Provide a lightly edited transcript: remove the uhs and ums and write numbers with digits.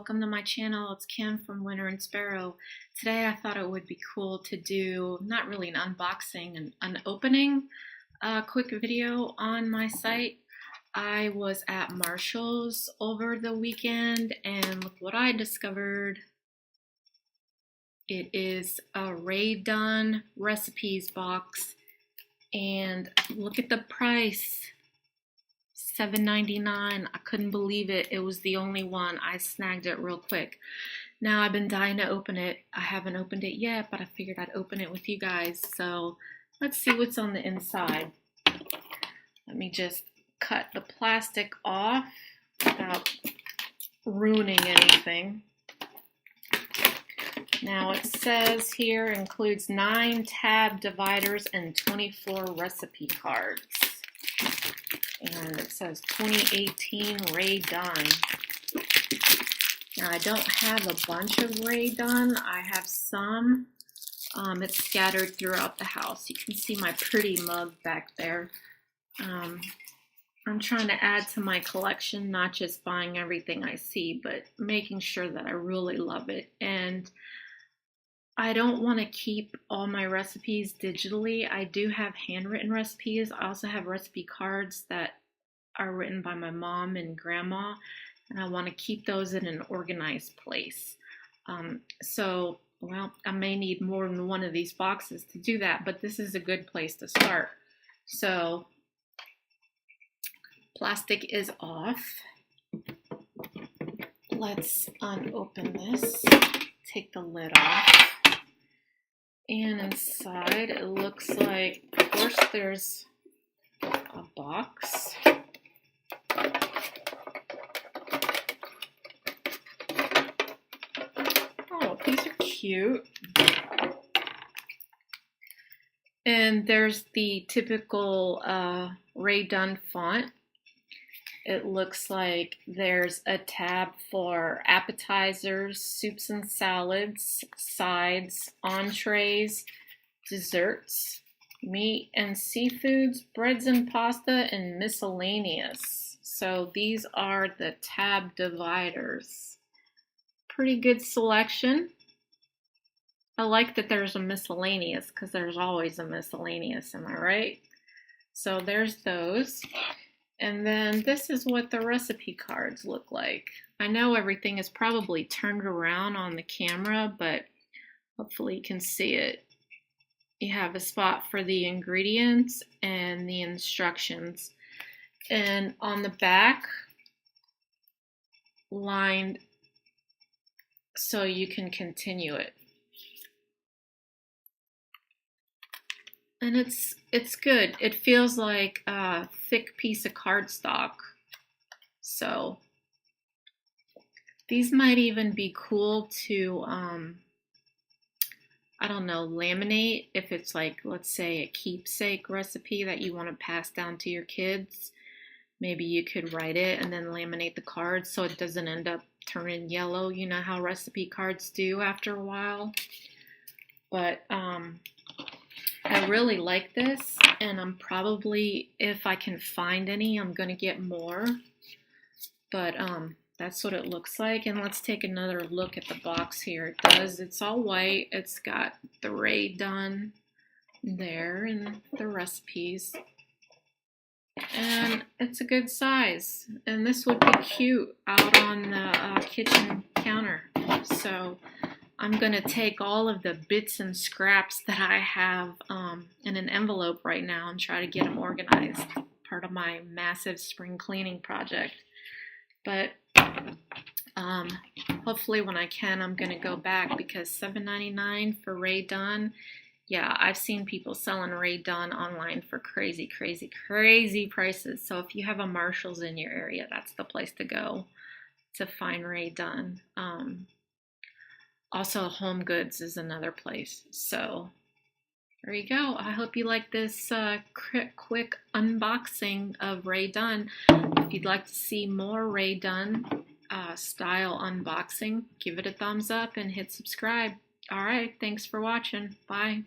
welcome to my channel. It's Kim from Winter and Sparrow. Today I thought it would be cool to do not really an unboxing, an opening quick video on my site. I was at Marshall's over the weekend and look what I discovered. It is a Rae Dunn recipes box and look at the price. $7.99. I couldn't believe it. It was the only one. I snagged it real quick. Now I've been dying to open it. I haven't opened it yet, but I figured I'd open it with you guys. So let's see what's on the inside. Let me just cut the plastic off without ruining anything. Now it says here includes 9 tab dividers and 24 recipe cards. And it says 2018 Rae Dunn. Now I don't have a bunch of Rae Dunn. I have some. It's scattered throughout the house. You can see my pretty mug back there. I'm trying to add to my collection, not just buying everything I see, but making sure that I really love it. And I don't want to keep all my recipes digitally. I do have handwritten recipes. I also have recipe cards that are written by my mom and grandma, and I want to keep those in an organized place. Well, I may need more than one of these boxes to do that, but this is a good place to start. So, plastic is off. Let's unopen this. Take the lid off. And inside it looks like, of course, there's a box. Oh, these are cute. And there's the typical Rae Dunn font. It looks like there's a tab for appetizers, soups and salads, sides, entrees, desserts, meat and seafoods, breads and pasta, and miscellaneous. So these are the tab dividers. Pretty good selection. I like that there's a miscellaneous because there's always a miscellaneous, am I right? So there's those. And then this is what the recipe cards look like. I know everything is probably turned around on the camera, but hopefully you can see it. You have a spot for the ingredients and the instructions. And on the back, lined so you can continue it. And it's good. It feels like a thick piece of cardstock. So these might even be cool to, I don't know, laminate if it's like, let's say, a keepsake recipe that you want to pass down to your kids. Maybe you could write it and then laminate the cards so it doesn't end up turning yellow. You know how recipe cards do after a while. But I really like this, and I'm probably, if I can find any, I'm going to get more. But that's what it looks like. And let's take another look at the box here. It does. It's all white. It's got the Rae Dunn there and the recipes. And it's a good size. And this would be cute out on the kitchen counter. So I'm going to take all of the bits and scraps that I have in an envelope right now and try to get them organized. Part of my massive spring cleaning project. But hopefully when I can, I'm going to go back because $7.99 for Rae Dunn. Yeah, I've seen people selling Rae Dunn online for crazy, crazy, crazy prices. So if you have a Marshall's in your area, that's the place to go to find Rae Dunn. Also, Home Goods is another place. So there you go. I hope you like this quick unboxing of Rae Dunn. If you'd like to see more Rae Dunn style unboxing, give it a thumbs up and hit subscribe. All right, thanks for watching. Bye.